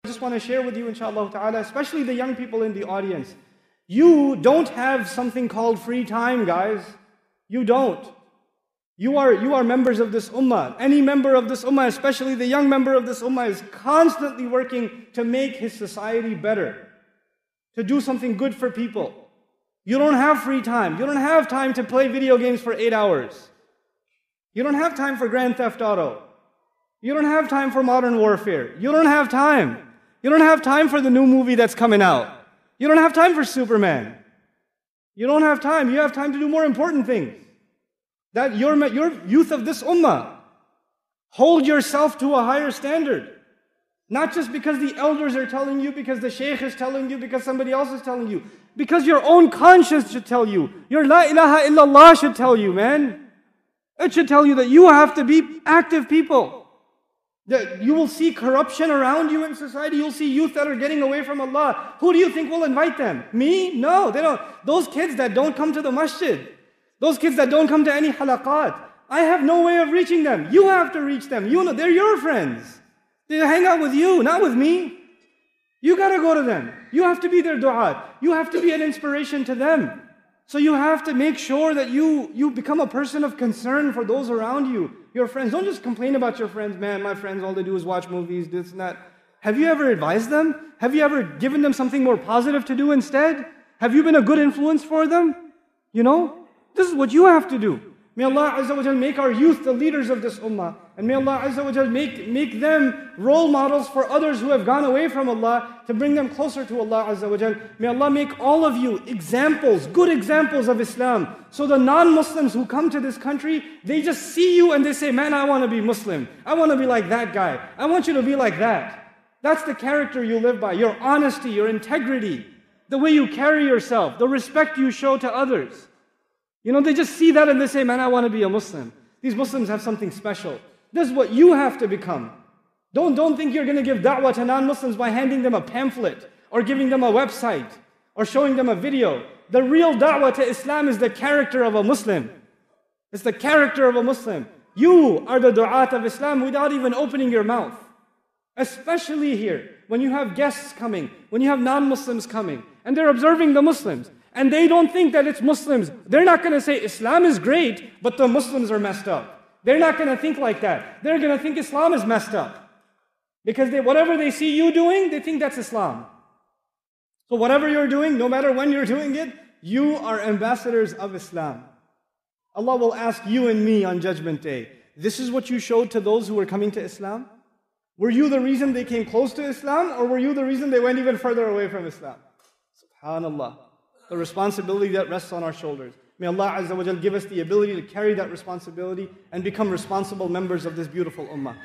I just want to share with you, inshallah ta'ala, especially the young people in the audience. You don't have something called free time, guys. You don't. You are members of this ummah. Any member of this ummah, especially the young member of this ummah, is constantly working to make his society better, to do something good for people. You don't have free time. You don't have time to play video games for 8 hours. You don't have time for Grand Theft Auto. You don't have time for modern warfare. You don't have time. You don't have time for the new movie that's coming out. You don't have time for Superman. You don't have time. You have time to do more important things. That your youth of this ummah, hold yourself to a higher standard. Not just because the elders are telling you, because the shaykh is telling you, because somebody else is telling you. Because your own conscience should tell you. Your la ilaha illallah should tell you, man. It should tell you that you have to be active people. That you will see corruption around you in society. You'll see youth that are getting away from Allah. Who do you think will invite them? Me? No, they don't. Those kids that don't come to the masjid, those kids that don't come to any halaqat, I have no way of reaching them. You have to reach them. You know, they're your friends. They hang out with you, not with me. You gotta go to them. You have to be their du'at. You have to be an inspiration to them. So you have to make sure that you become a person of concern for those around you, your friends. Don't just complain about your friends. Man, my friends, all they do is watch movies, this and that. Have you ever advised them? Have you ever given them something more positive to do instead? Have you been a good influence for them? You know, this is what you have to do. May Allah Azza wa Jal make our youth the leaders of this ummah. And may Allah Azza wa Jal make them role models for others who have gone away from Allah, to bring them closer to Allah Azza wa Jal. May Allah make all of you examples, good examples of Islam. So the non-Muslims who come to this country, they just see you and they say, man, I want to be Muslim. I want to be like that guy. I want you to be like that. That's the character you live by. Your honesty, your integrity, the way you carry yourself, the respect you show to others. You know, they just see that and they say, man, I want to be a Muslim. These Muslims have something special. This is what you have to become. Don't think you're going to give da'wah to non-Muslims by handing them a pamphlet or giving them a website or showing them a video. The real da'wah to Islam is the character of a Muslim. It's the character of a Muslim. You are the du'at of Islam without even opening your mouth. Especially here, when you have guests coming, when you have non-Muslims coming, and they're observing the Muslims. And they don't think that it's Muslims. They're not going to say Islam is great, but the Muslims are messed up. They're not going to think like that. They're going to think Islam is messed up. Because whatever they see you doing, they think that's Islam. So whatever you're doing, no matter when you're doing it, you are ambassadors of Islam. Allah will ask you and me on Judgment Day, this is what you showed to those who were coming to Islam? Were you the reason they came close to Islam, or were you the reason they went even further away from Islam? SubhanAllah. The responsibility that rests on our shoulders. May Allah Azza wa Jal give us the ability to carry that responsibility and become responsible members of this beautiful ummah.